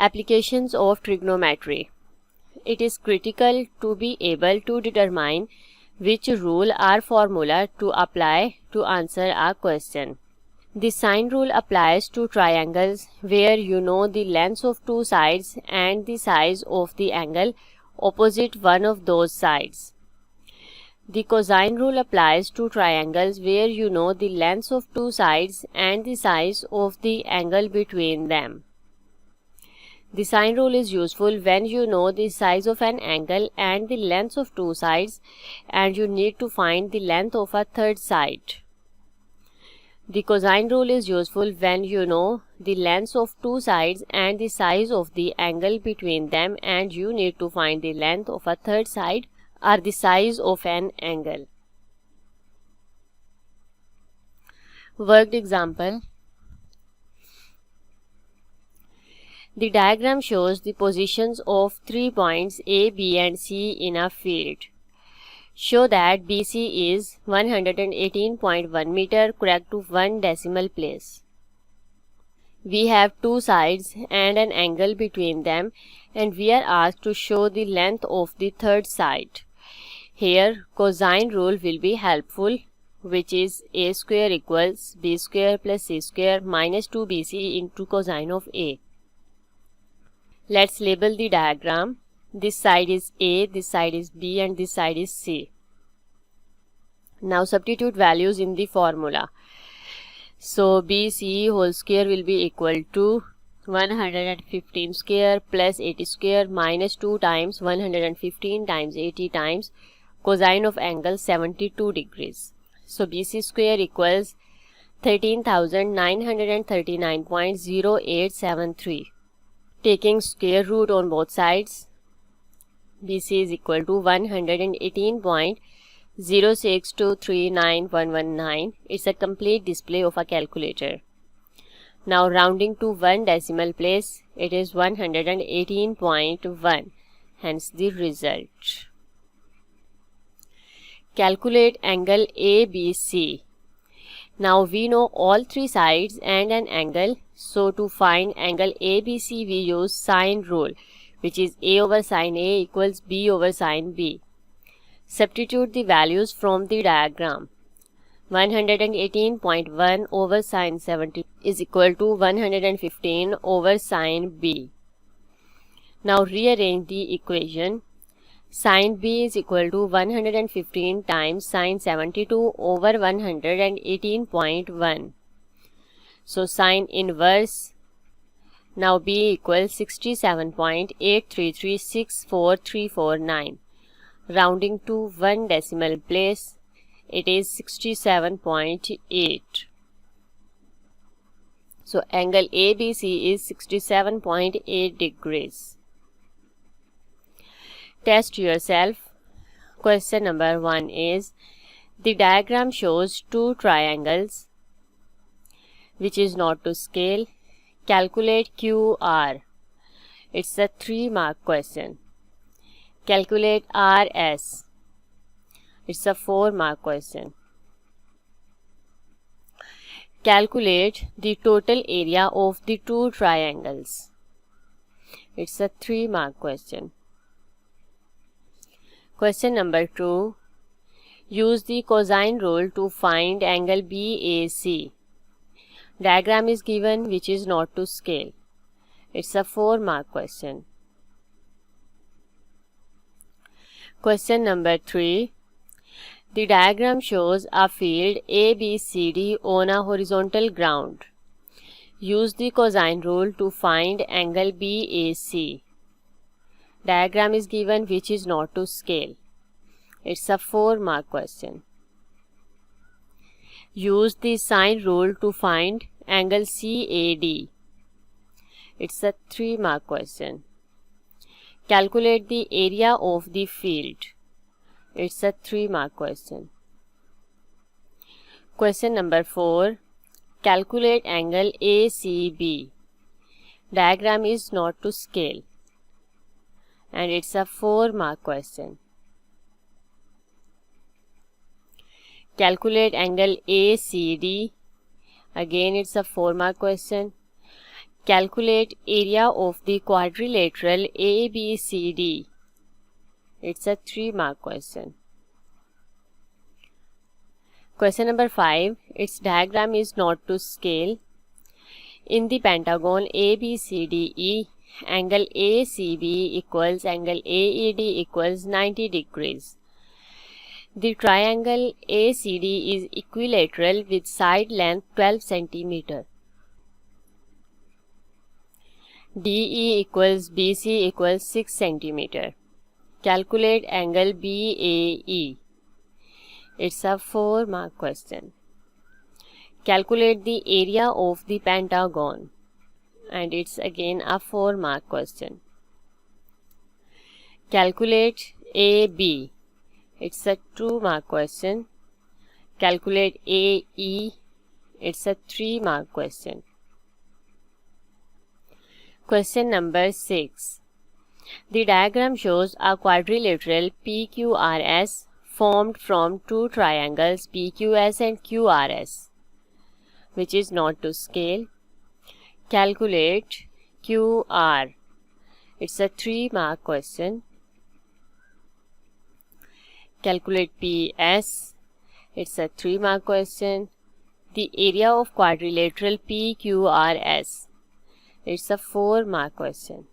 Applications of trigonometry. It is critical to be able to determine which rule or formula to apply to answer a question. The sine rule applies to triangles where you know the lengths of two sides and the size of the angle opposite one of those sides. The cosine rule applies to triangles where you know the lengths of two sides and the size of the angle between them. The sine rule is useful when you know the size of an angle and the length of two sides and you need to find the length of a third side. The cosine rule is useful when you know the lengths of two sides and the size of the angle between them and you need to find the length of a third side or the size of an angle. Worked example. The diagram shows the positions of 3 points A, B and C in a field. Show that BC is 118.1 meter correct to 1 decimal place. We have two sides and an angle between them and we are asked to show the length of the third side. Here cosine rule will be helpful, which is a square equals b square plus c square minus 2bc into cosine of a. Let's label the diagram. This side is A, this side is B and this side is C. Now substitute values in the formula. So BC whole square will be equal to 115 square plus 80 square minus 2 times 115 times 80 times cosine of angle 72 degrees. So BC square equals 13,939.0873. Taking square root on both sides, BC is equal to 118.06239.119. It's a complete display of a calculator. Now rounding to 1 decimal place, it is 118.1, hence the result. Calculate angle ABC. Now we know all three sides and an angle, so to find angle ABC we use sine rule, which is A over sine A equals B over sine B. Substitute the values from the diagram. 118.1 over sine 70 is equal to 115 over sine B. Now rearrange the equation. Sine B is equal to 115 times sine 72 over 118.1. So sine inverse, now B equals 67.83364,349. Rounding to 1 decimal place, it is 67.8. So angle ABC is 67.8 degrees. Test yourself. Question number 1 is, the diagram shows two triangles which is not to scale. Calculate QR. It's a 3-mark question. Calculate RS. It's a 4-mark question. Calculate the total area of the two triangles. It's a 3-mark question. Question number 2. Use the cosine rule to find angle BAC. Diagram is given which is not to scale. It's a 4-mark question. Question number 3. The diagram shows a field ABCD on a horizontal ground. Use the cosine rule to find angle BAC. Diagram is given which is not to scale. It's a 4-mark question. Use the sine rule to find angle CAD. It's a 3-mark question. Calculate the area of the field. It's a 3-mark question. Question number 4. Calculate angle ACB. Diagram is not to scale. And it's a 4-mark question. Calculate angle ACD. Again it's a 4-mark question. Calculate area of the quadrilateral ABCD. It's a 3-mark question. Question number 5. Its diagram is not to scale. In the pentagon ABCDE, angle ACB equals angle AED equals 90 degrees. The triangle ACD is equilateral with side length 12 cm. DE equals BC equals 6 cm. Calculate angle BAE. It's a 4-mark question. Calculate the area of the pentagon. And it's again a 4-mark question. Calculate AB. It's a 2-mark question. Calculate AE. It's a 3-mark question. Question number 6. The diagram shows a quadrilateral PQRS formed from two triangles PQS and QRS, which is not to scale. Calculate QR. It's a 3-mark question. Calculate PS. It's a 3-mark question. The area of quadrilateral PQRS. It's a 4-mark question.